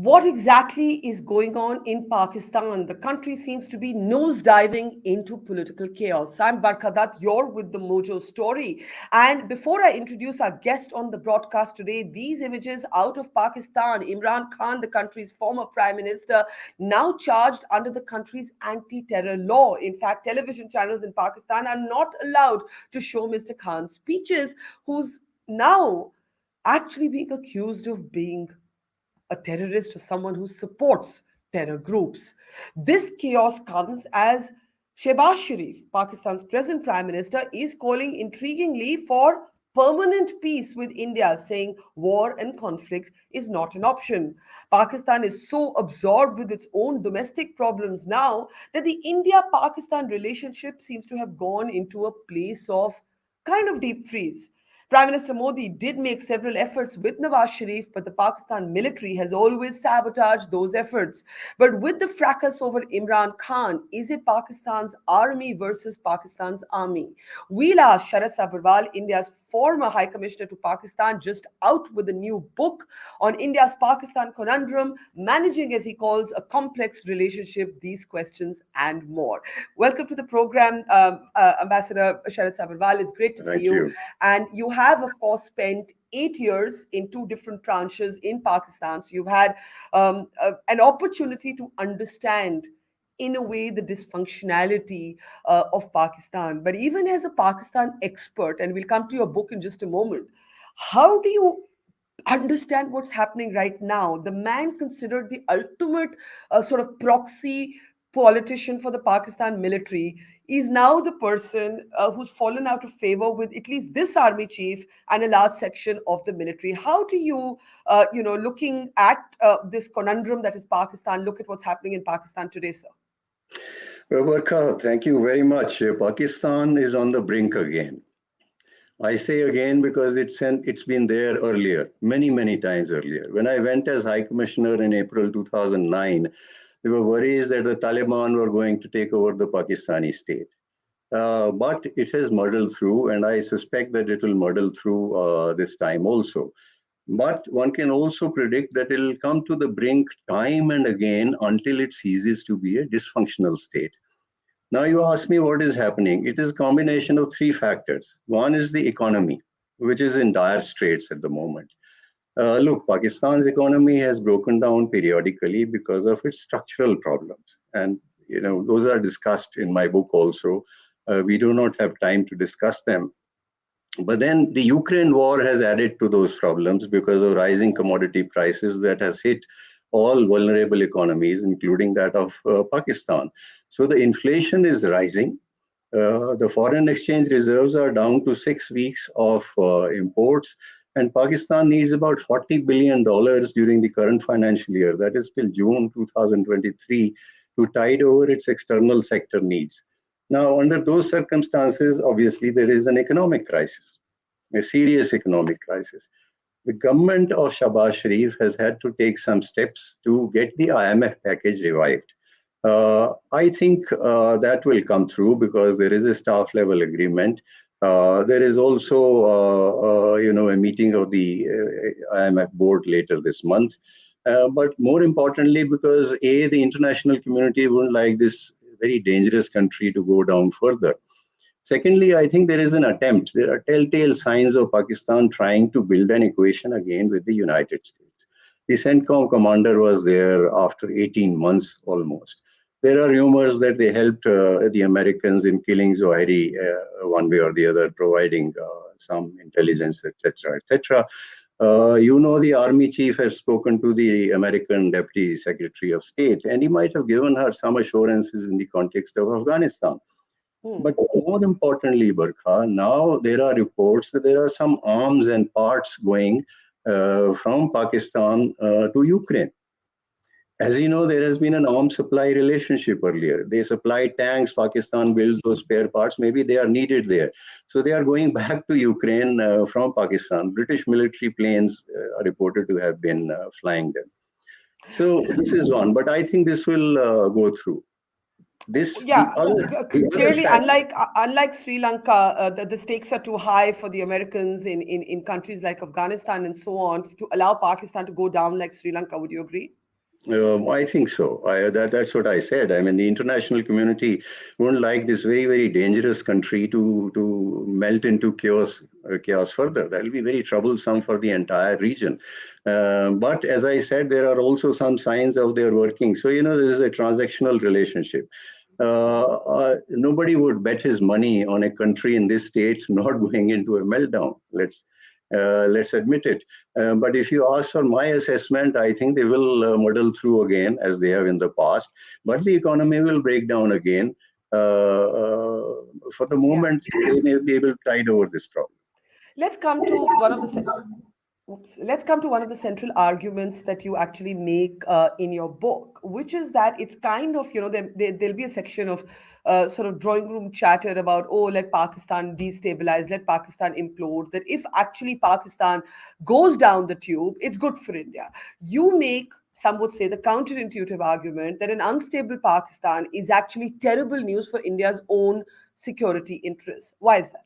What exactly is going on in Pakistan? The country seems to be nosediving into political chaos. I'm Barkadat, you're with the Mojo story. And before I introduce our guest on the broadcast today, these images out of Pakistan, Imran Khan, the country's former prime minister, now charged under the country's anti terror law. In fact, television channels in Pakistan are not allowed to show Mr. Khan's speeches, who's now actually being accused of being a terrorist or someone who supports terror groups. This chaos comes as Shehbaz Sharif, Pakistan's present prime minister, is calling intriguingly for permanent peace with India, saying war and conflict is not an option. Pakistan is so absorbed with its own domestic problems now that the India Pakistan relationship seems to have gone into a place of kind of deep freeze. Prime Minister Modi did make several efforts with Nawaz Sharif, but the Pakistan military has always sabotaged those efforts. But with the fracas over Imran Khan, is it Pakistan's army versus Pakistan's army? We'll ask Sabharwal, India's former High Commissioner to Pakistan, just out with a new book on India's Pakistan Conundrum, managing, as he calls, a complex relationship, these questions and more. Welcome to the program, Ambassador Sharad Sabharwal. It's great to see Thank you. you. And you have, of course, spent 8 years in two different tranches in Pakistan. So you've had an opportunity to understand, in a way, the dysfunctionality of Pakistan. But even as a Pakistan expert, and we'll come to your book in just a moment, how do you understand what's happening right now? The man considered the ultimate sort of proxy politician for the Pakistan military is now the person who's fallen out of favor with at least this army chief and a large section of the military. How do you, looking at this conundrum that is Pakistan, look at what's happening in Pakistan today, sir? Well, Barkha, thank you very much. Pakistan is on the brink again. I say again because it's been there earlier, many times earlier. When I went as High Commissioner in April 2009, there were worries that the Taliban were going to take over the Pakistani state. But it has muddled through, and I suspect that it will muddle through this time also. But one can also predict that it will come to the brink time and again until it ceases to be a dysfunctional state. Now you ask me what is happening. It is a combination of three factors. One is the economy, which is in dire straits at the moment. Look, Pakistan's economy has broken down periodically because of its structural problems. And, those are discussed in my book also. We do not have time to discuss them. But then the Ukraine war has added to those problems because of rising commodity prices that has hit all vulnerable economies, including that of Pakistan. So the inflation is rising. The foreign exchange reserves are down to 6 weeks of imports, and Pakistan needs about $40 billion during the current financial year, that is till June 2023, to tide over its external sector needs. Now, under those circumstances, obviously, there is an economic crisis, a serious economic crisis. The government of Shehbaz Sharif has had to take some steps to get the IMF package revived. I think that will come through because there is a staff level agreement. There is also, a meeting of the IMF board later this month. But more importantly, because the international community wouldn't like this very dangerous country to go down further. Secondly, I think there is an attempt. There are telltale signs of Pakistan trying to build an equation again with the United States. The CENTCOM commander was there after 18 months almost. There are rumors that they helped the Americans in killing Zohairi one way or the other, providing some intelligence, etc., etc. The army chief has spoken to the American Deputy Secretary of State, and he might have given her some assurances in the context of Afghanistan. But more importantly, Barkha, now there are reports that there are some arms and parts going from Pakistan to Ukraine. As you know, there has been an arms supply relationship earlier. They supply tanks, Pakistan builds those spare parts, maybe they are needed there. So they are going back to Ukraine from Pakistan. British military planes are reported to have been flying them. So this is one, but I think this will go through. Yeah, The other clearly, fact. unlike Sri Lanka, the stakes are too high for the Americans in countries like Afghanistan and so on to allow Pakistan to go down like Sri Lanka. Would you agree? I think so. That's what I said. I mean, the international community won't like this very, very dangerous country to melt into chaos further. That will be very troublesome for the entire region. But as I said, there are also some signs of their working. So, this is a transactional relationship. Nobody would bet his money on a country in this state not going into a meltdown. Let's admit it. But if you ask for my assessment, I think they will muddle through again as they have in the past. But the economy will break down again. For the Yeah. moment, they may be able to tide over this problem. Let's come to one of the Oops. Let's come to one of the central arguments that you actually make in your book, which is that it's kind of, there'll be a section of sort of drawing room chatter about, oh, let Pakistan destabilize, let Pakistan implode, that if actually Pakistan goes down the tube, it's good for India. You make, some would say, the counterintuitive argument that an unstable Pakistan is actually terrible news for India's own security interests. Why is that?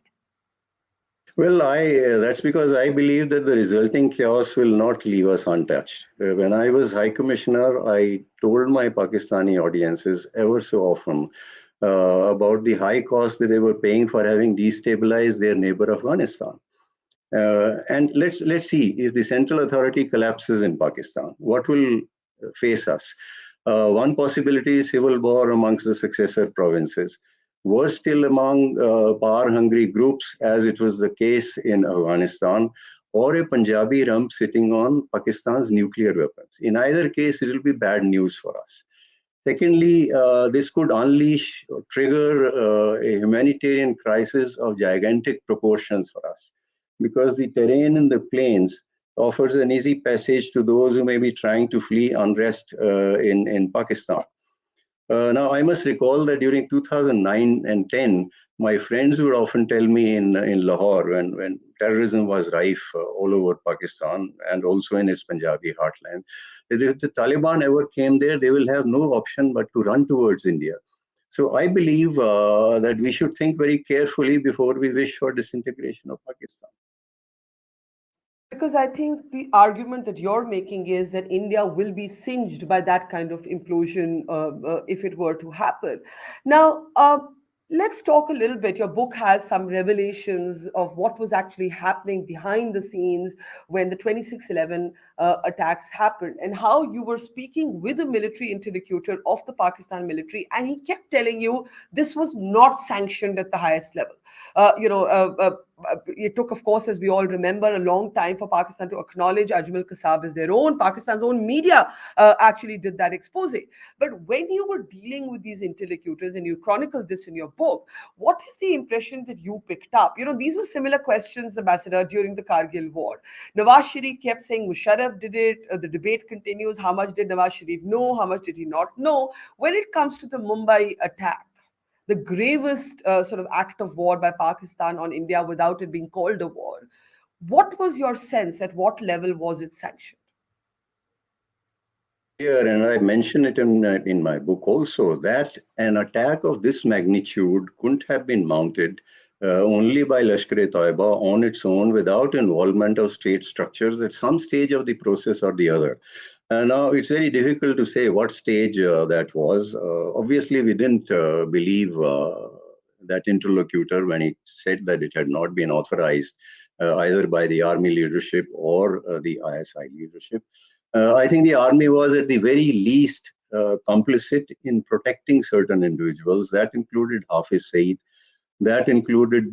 Well, I that's because I believe that the resulting chaos will not leave us untouched. When I was High Commissioner, I told my Pakistani audiences ever so often about the high cost that they were paying for having destabilized their neighbor Afghanistan. And let's see if the central authority collapses in Pakistan, what will face us? One possibility is civil war amongst the successor provinces. Worse still among power-hungry groups, as it was the case in Afghanistan, or a Punjabi rump sitting on Pakistan's nuclear weapons. In either case, it will be bad news for us. Secondly, this could unleash or trigger a humanitarian crisis of gigantic proportions for us because the terrain in the plains offers an easy passage to those who may be trying to flee unrest in Pakistan. Now, I must recall that during 2009 and 10, my friends would often tell me in Lahore when terrorism was rife all over Pakistan and also in its Punjabi heartland, that if the Taliban ever came there, they will have no option but to run towards India. So I believe that we should think very carefully before we wish for disintegration of Pakistan. Because I think the argument that you're making is that India will be singed by that kind of implosion if it were to happen. Now, let's talk a little bit. Your book has some revelations of what was actually happening behind the scenes when the 26/11 attacks happened, and how you were speaking with a military interlocutor of the Pakistan military, and he kept telling you this was not sanctioned at the highest level. Uh, you know, uh, uh, it took, of course, as we all remember, a long time for Pakistan to acknowledge Ajmal Kasab as their own. Pakistan's own media actually did that expose. But when you were dealing with these interlocutors, and you chronicled this in your book, what is the impression that you picked up? These were similar questions, Ambassador, during the Kargil war. Nawaz Sharif kept saying Musharraf did it. The debate continues. How much did Nawaz Sharif know? How much did he not know? When it comes to the Mumbai attack, the gravest sort of act of war by Pakistan on India without it being called a war. What was your sense? At what level was it sanctioned? Very clear, and I mention it in my book also, that an attack of this magnitude couldn't have been mounted only by Lashkar-e-Taiba on its own without involvement of state structures at some stage of the process or the other. Now, it's very difficult to say what stage that was. Obviously, we didn't believe that interlocutor when he said that it had not been authorized either by the army leadership or the ISI leadership. I think the army was at the very least complicit in protecting certain individuals. That included Hafiz Saeed. That included,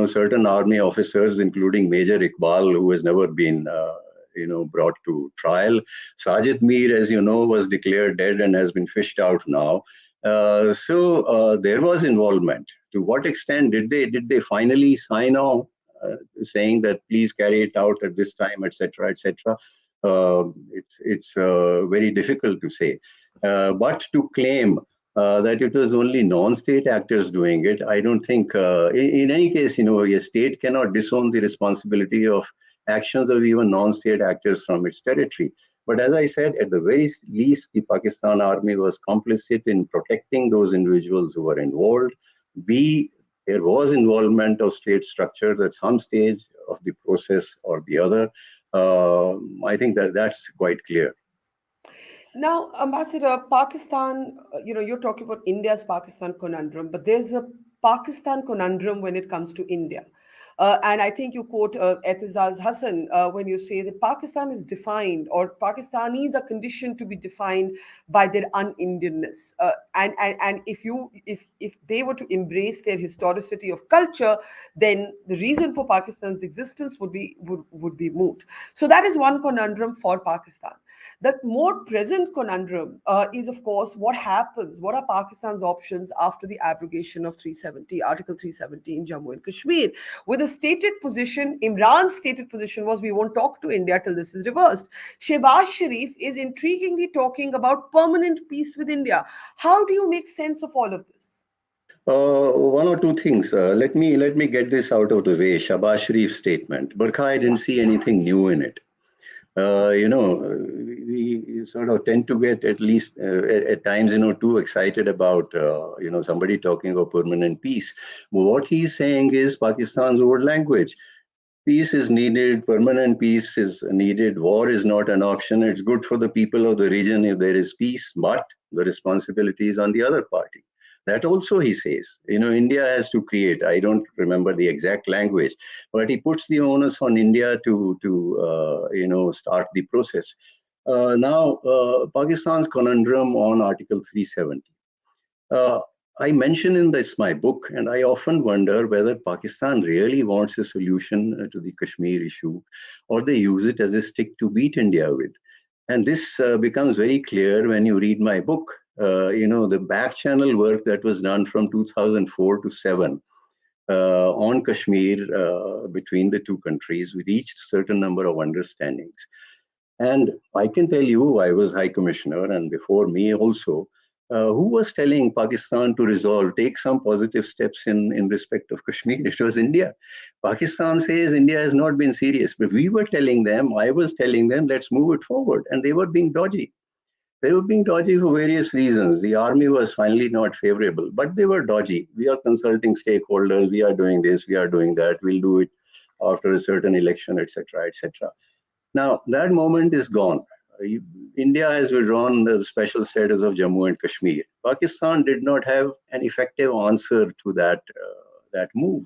certain army officers, including Major Iqbal, who has never been, brought to trial. Sajid Mir, as you know, was declared dead and has been fished out now. So there was involvement. To what extent did they finally sign on, saying that please carry it out at this time, etc., etc.? It's very difficult to say. But to claim that it was only non-state actors doing it, I don't think. In any case, a state cannot disown the responsibility of actions of even non-state actors from its territory. But as I said, at the very least, the Pakistan army was complicit in protecting those individuals who were involved. B, there was involvement of state structures at some stage of the process or the other. I think that that's quite clear. Now, Ambassador, Pakistan, you're talking about India's Pakistan conundrum, but there's a Pakistan conundrum when it comes to India. And I think you quote Etizaz Hassan when you say that Pakistan is defined, or Pakistanis are conditioned to be defined by their un-Indianness. And if they were to embrace their historicity of culture, then the reason for Pakistan's existence would be moot. So that is one conundrum for Pakistan. The more present conundrum is, of course, what happens, what are Pakistan's options after the abrogation of 370, Article 370 in Jammu and Kashmir? With a stated position, Imran's stated position was we won't talk to India till this is reversed. Shehbaz Sharif is intriguingly talking about permanent peace with India. How do you make sense of all of this? One or two things. Let me get this out of the way. Shabazz Sharif's statement. Burkha, I didn't Yeah. see anything new in it. We sort of tend to get at least at times, too excited about, somebody talking of permanent peace. What he's saying is Pakistan's old language. Peace is needed, permanent peace is needed, war is not an option. It's good for the people of the region if there is peace, but the responsibility is on the other party. That also he says. India has to create, I don't remember the exact language, but he puts the onus on India to start the process. Now, Pakistan's conundrum on Article 370. Uh, I mention in this my book, and I often wonder whether Pakistan really wants a solution to the Kashmir issue, or they use it as a stick to beat India with. And this becomes very clear when you read my book. The back channel work that was done from 2004 to 7 on Kashmir between the two countries, we reached a certain number of understandings. And I can tell you, I was High Commissioner, and before me also, who was telling Pakistan to resolve, take some positive steps in respect of Kashmir? It was India. Pakistan says India has not been serious, but we were telling them, I was telling them, let's move it forward. And they were being dodgy. They were being dodgy for various reasons. The army was finally not favorable, but they were dodgy. We are consulting stakeholders. We are doing this. We are doing that. We'll do it after a certain election, etc., etc. Now, that moment is gone. India has withdrawn the special status of Jammu and Kashmir. Pakistan did not have an effective answer to that move.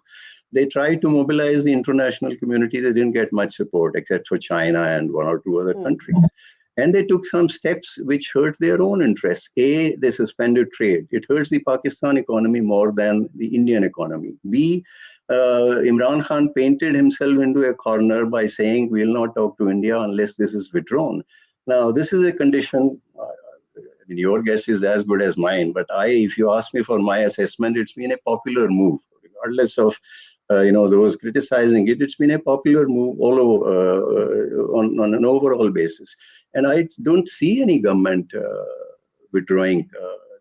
They tried to mobilize the international community. They didn't get much support except for China and one or two other Hmm. countries. And they took some steps which hurt their own interests. A, they suspended trade. It hurts the Pakistan economy more than the Indian economy. B, Imran Khan painted himself into a corner by saying, we'll not talk to India unless this is withdrawn. Now, this is a condition, your guess is as good as mine, but if you ask me for my assessment, it's been a popular move, regardless of those criticizing it. It's been a popular move all over, on an overall basis. And I don't see any government withdrawing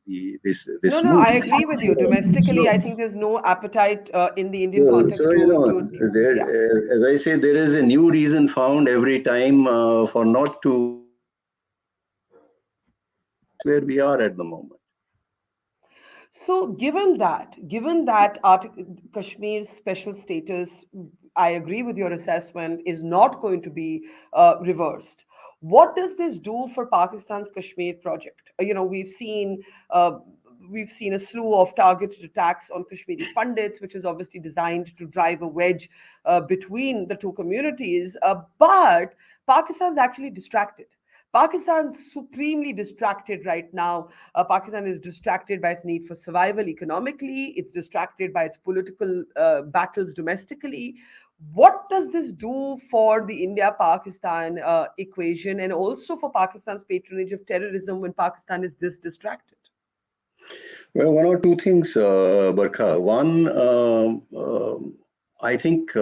No, this no, move. I agree with you. Domestically, I think there's no appetite in the Indian So context to there, yeah. as I say, there is a new reason found every time for not to that's where we are at the moment. So, given that Kashmir's special status, I agree with your assessment, is not going to be reversed. What does this do for Pakistan's Kashmir project? Uh, we've seen a slew of targeted attacks on Kashmiri pundits, which is obviously designed to drive a wedge between the two communities. But Pakistan's actually distracted. Pakistan's supremely distracted right now. Pakistan is distracted by its need for survival economically, it's distracted by its political battles domestically. What does this do for the India Pakistan equation, and also for Pakistan's patronage of terrorism when Pakistan is this distracted? Well, one or two things, Barkha. One, I think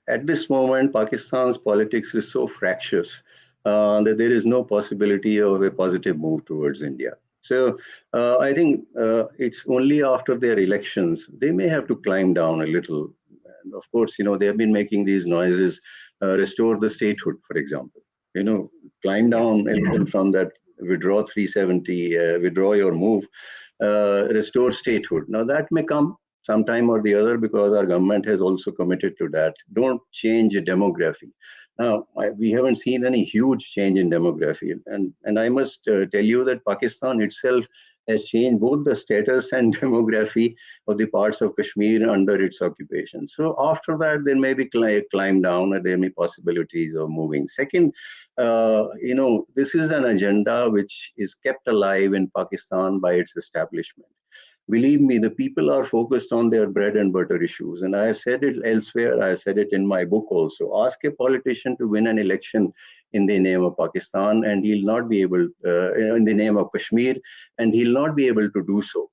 at this moment, Pakistan's politics is so fractious that there is no possibility of a positive move towards India. So I think it's only after their elections they may have to climb down a little. And of course, they have been making these noises, restore the statehood, for example. Climb Yeah. down a little from that, withdraw 370, withdraw your move, restore statehood. Now, that may come sometime or the other because our government has also committed to that. Don't change demography. Now, we haven't seen any huge change in demography. And I must tell you that Pakistan itself has changed both the status and demography of the parts of Kashmir under its occupation. So after that, there may be climb down, and there may be possibilities of moving. Second, this is an agenda which is kept alive in Pakistan by its establishment. Believe me, the people are focused on their bread and butter issues. And I have said it elsewhere, I have said it in my book also. Ask a politician to win an election in the name of Pakistan, and he'll not be able, in the name of Kashmir, and he'll not be able to do so.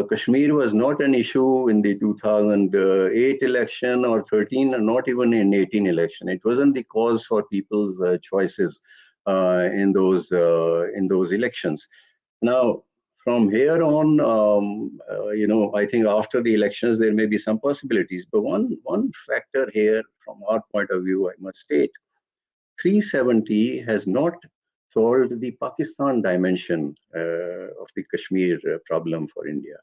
Kashmir was not an issue in the 2008 election or 13, or not even in 18 election. It wasn't the cause for people's choices in those elections. Now, from here on, I think after the elections there may be some possibilities. But one factor here, from our point of view, I must state, 370 has not solved the Pakistan dimension of the Kashmir problem for India,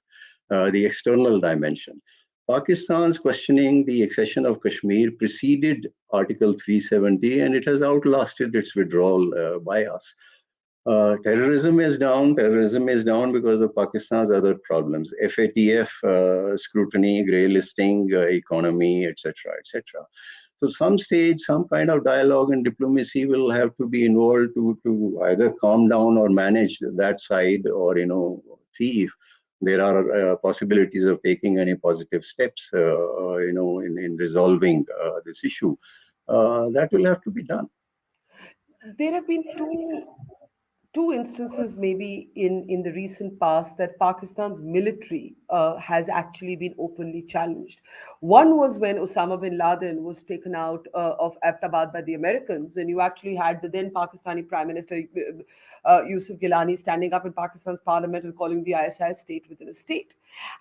the external dimension. Pakistan's questioning the accession of Kashmir preceded Article 370, and it has outlasted its withdrawal by us. Terrorism is down. Terrorism is down because of Pakistan's other problems: FATF scrutiny, grey listing, economy, etc., etc. So, some stage, some kind of dialogue and diplomacy will have to be involved to either calm down or manage that side, or see if there are possibilities of taking any positive steps, in resolving this issue. That will have to be done. There have been two instances maybe in the recent past that Pakistan's military has actually been openly challenged. One was when Osama bin Laden was taken out of Abbottabad by the Americans, and you actually had the then Pakistani Prime Minister Yusuf Gilani standing up in Pakistan's parliament and calling the ISI a state within a state.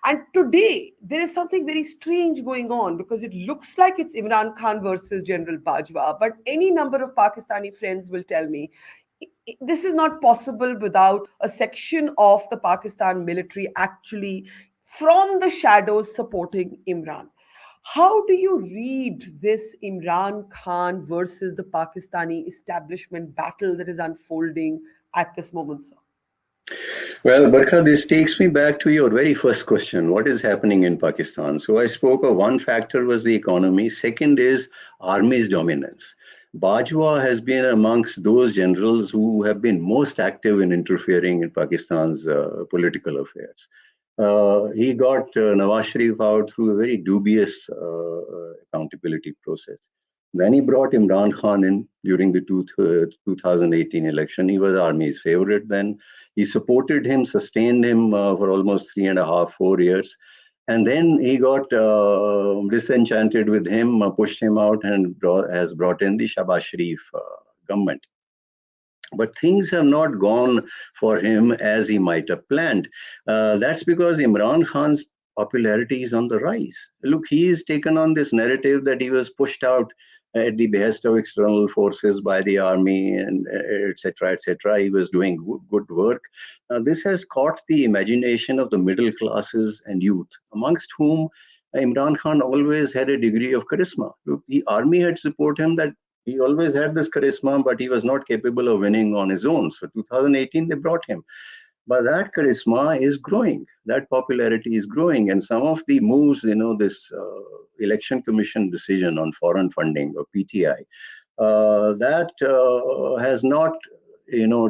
And today there is something very strange going on, because it looks like it's Imran Khan versus General Bajwa, but any number of Pakistani friends will tell me this is not possible without a section of the Pakistan military actually from the shadows supporting Imran. How do you read this Imran Khan versus the Pakistani establishment battle that is unfolding at this moment, sir? Well, Barkha, this takes me back to your very first question. What is happening in Pakistan? So I spoke of one factor was the economy. Second is army's dominance. Bajwa has been amongst those generals who have been most active in interfering in Pakistan's political affairs. He got Nawaz Sharif out through a very dubious accountability process. Then he brought Imran Khan in during the 2018 election. He was army's favorite then. He supported him, sustained him for almost 3.5, 4 years. And then he got disenchanted with him, pushed him out, and has brought in the Shahbaz Sharif government. But things have not gone for him as he might have planned. That's because Imran Khan's popularity is on the rise. Look, he's taken on this narrative that he was pushed out at the behest of external forces by the army, and etc., etc. He was doing good work. This has caught the imagination of the middle classes and youth, amongst whom Imran Khan always had a degree of charisma. Look, the army had supported him that he always had this charisma, but he was not capable of winning on his own. So 2018, they brought him. But that charisma is growing. That popularity is growing. And some of the moves, this election commission decision on foreign funding, or PTI, that has not,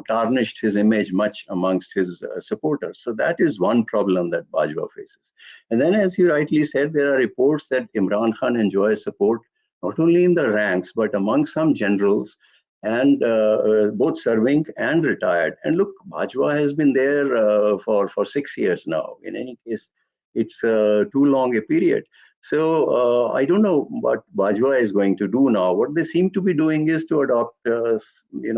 tarnished his image much amongst his supporters. So that is one problem that Bajwa faces. And then, as you rightly said, there are reports that Imran Khan enjoys support not only in the ranks, but among some generals, and both serving and retired. And look, Bajwa has been there for 6 years now. In any case, it's too long a period. So I don't know what Bajwa is going to do now. What they seem to be doing is to adopt,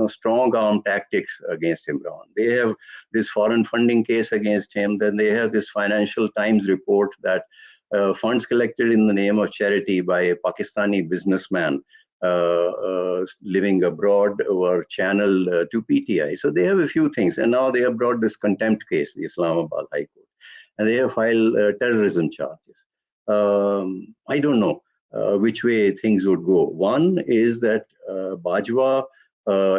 strong arm tactics against Imran. They have this foreign funding case against him. Then they have this Financial Times report that funds collected in the name of charity by a Pakistani businessman living abroad were channeled to PTI. So they have a few things. And now they have brought this contempt case, the Islamabad High Court, and they have filed terrorism charges. I don't know. which way things would go. One is that Bajwa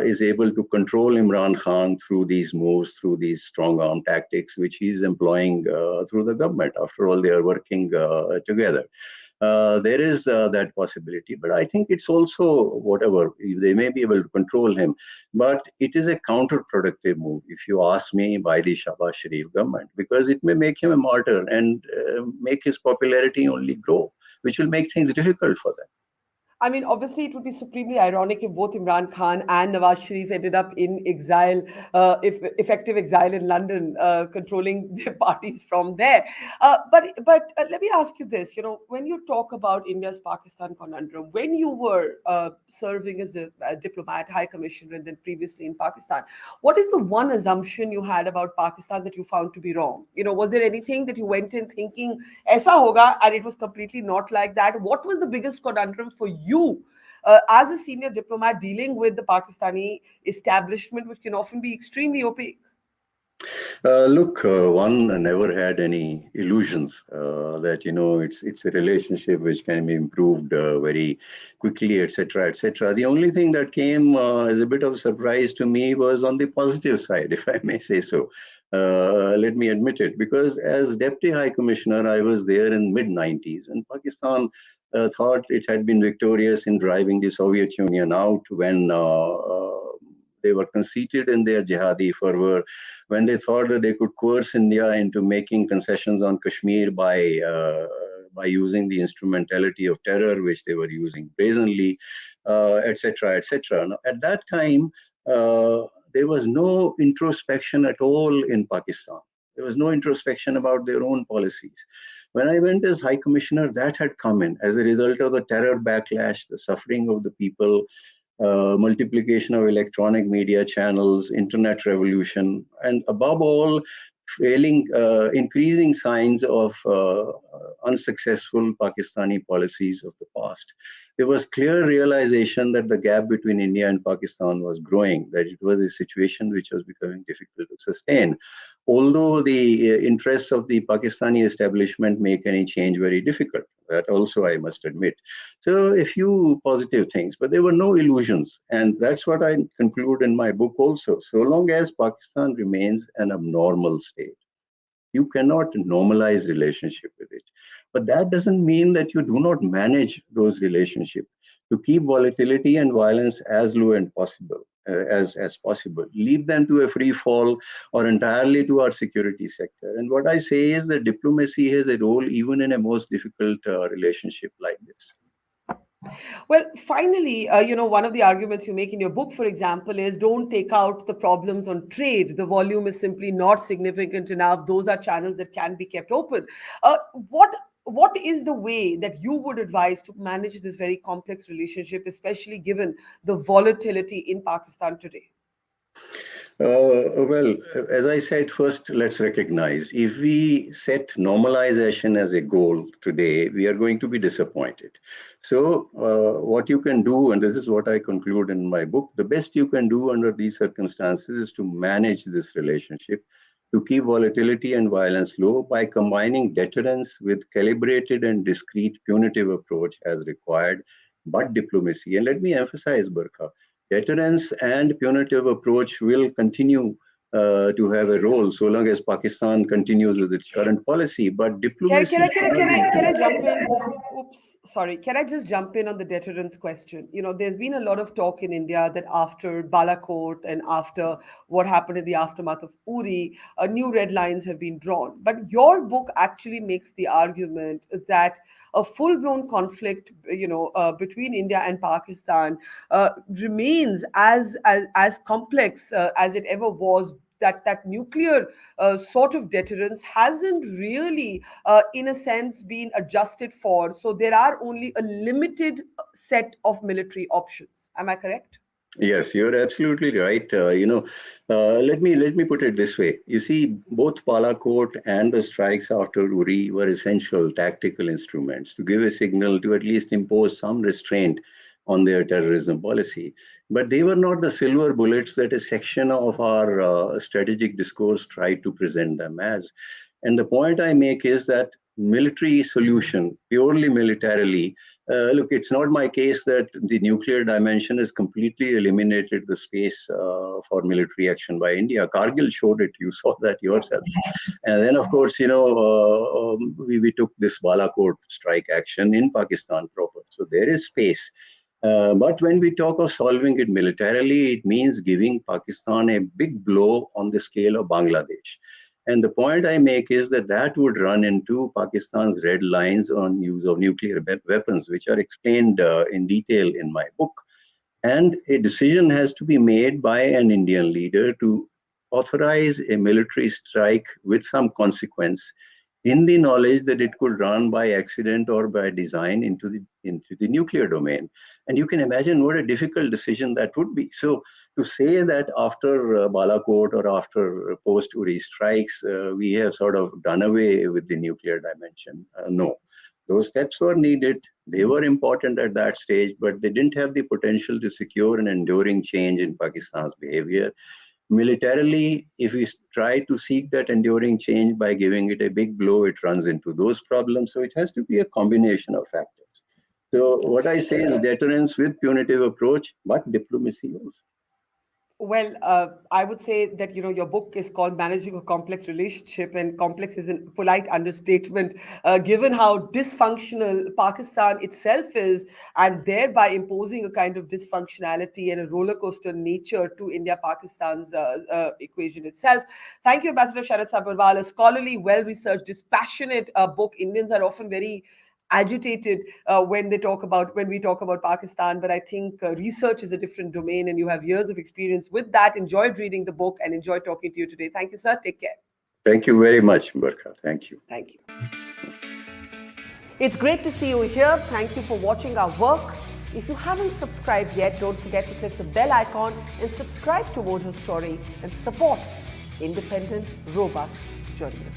is able to control Imran Khan through these moves, through these strong arm tactics, which he's employing through the government. After all, they are working together. There is that possibility, but I think it's also whatever they may be able to control him, but it is a counterproductive move, if you ask me, by the Shahbaz Sharif government, because it may make him a martyr and make his popularity only grow, which will make things difficult for them. I mean, obviously, it would be supremely ironic if both Imran Khan and Nawaz Sharif ended up in exile, if effective exile in London, controlling their parties from there. But let me ask you this: when you talk about India's Pakistan conundrum, when you were serving as a diplomat, high commissioner, and then previously in Pakistan, what is the one assumption you had about Pakistan that you found to be wrong? Was there anything that you went in thinking aisa hoga and it was completely not like that? What was the biggest conundrum for you as a senior diplomat dealing with the Pakistani establishment, which can often be extremely opaque? Look, one never had any illusions that it's a relationship which can be improved very quickly, etc., etc. The only thing that came as a bit of a surprise to me was on the positive side, if I may say so. Let me admit it, because as Deputy High Commissioner, I was there in mid 90s, and Pakistan thought it had been victorious in driving the Soviet Union out when they were conceited in their jihadi fervor, when they thought that they could coerce India into making concessions on Kashmir by using the instrumentality of terror, which they were using brazenly, etc., etc. Now, at that time, there was no introspection at all in Pakistan. There was no introspection about their own policies. When I went as High Commissioner, that had come in as a result of the terror backlash, the suffering of the people, multiplication of electronic media channels, internet revolution, and above all, increasing signs of unsuccessful Pakistani policies of the past. There was clear realization that the gap between India and Pakistan was growing, that it was a situation which was becoming difficult to sustain. Although the interests of the Pakistani establishment make any change very difficult, that also I must admit. So a few positive things, but there were no illusions. And that's what I conclude in my book also. So long as Pakistan remains an abnormal state, you cannot normalize relationship with it. But that doesn't mean that you do not manage those relationships to keep volatility and violence as low and possible as possible. Leave them to a free fall or entirely to our security sector. And what I say is that diplomacy has a role even in a most difficult relationship like this. Well, finally, one of the arguments you make in your book, for example, is don't take out the problems on trade. The volume is simply not significant enough. Those are channels that can be kept open. Uh, what what is the way that you would advise to manage this very complex relationship, especially given the volatility in Pakistan today? Well, as I said, first, let's recognize if we set normalization as a goal today, we are going to be disappointed. So, what you can do, and this is what I conclude in my book, the best you can do under these circumstances is to manage this relationship, to keep volatility and violence low by combining deterrence with calibrated and discreet punitive approach as required, but diplomacy. And let me emphasize, Burkha, deterrence and punitive approach will continue to have a role so long as Pakistan continues with its current policy. But Can, can diplomacy I can I cannot can be I can I jump replaced. in? Oops, sorry. Can I just jump in on the deterrence question? There's been a lot of talk in India that after Balakot and after what happened in the aftermath of Uri, new red lines have been drawn. But your book actually makes the argument that a full-blown conflict, between India and Pakistan remains as complex as it ever was. That nuclear sort of deterrence hasn't really in a sense been adjusted for. So there are only a limited set of military options. Am I correct? Yes, you're absolutely right. Let me put it this way. You see, both Palakot and the strikes after Uri were essential tactical instruments to give a signal to at least impose some restraint on their terrorism policy. But they were not the silver bullets that a section of our strategic discourse tried to present them as. And the point I make is that military solution, purely militarily, Look, it's not my case that the nuclear dimension has completely eliminated the space for military action by India. Kargil showed it. You saw that yourself. And then, of course, we took this Balakot strike action in Pakistan proper. So there is space. But when we talk of solving it militarily, it means giving Pakistan a big blow on the scale of Bangladesh. And the point I make is that that would run into Pakistan's red lines on use of nuclear weapons, which are explained in detail in my book. And a decision has to be made by an Indian leader to authorize a military strike with some consequence in the knowledge that it could run by accident or by design into the nuclear domain. And you can imagine what a difficult decision that would be. So to say that after Balakot or after post-Uri strikes, we have sort of done away with the nuclear dimension, no. Those steps were needed. They were important at that stage, but they didn't have the potential to secure an enduring change in Pakistan's behavior. Militarily, if we try to seek that enduring change by giving it a big blow, it runs into those problems. So it has to be a combination of factors. So what I say is deterrence with punitive approach, but diplomacy also. Well, I would say that your book is called "Managing a Complex Relationship," and complex is a polite understatement, given how dysfunctional Pakistan itself is, and thereby imposing a kind of dysfunctionality and a roller coaster nature to India-Pakistan's equation itself. Thank you, Ambassador Sharad Sabharwal. A scholarly, well-researched, dispassionate book. Indians are often very agitated when we talk about Pakistan, but I think research is a different domain, and you have years of experience with that. Enjoyed reading the book and enjoyed talking to you today. Thank you, sir. Take care. Thank you very much, Barkha. Thank you. Thank you. It's great to see you here. Thank you for watching our work. If you haven't subscribed yet, don't forget to click the bell icon and subscribe to Mojo Story and support independent, robust journalism.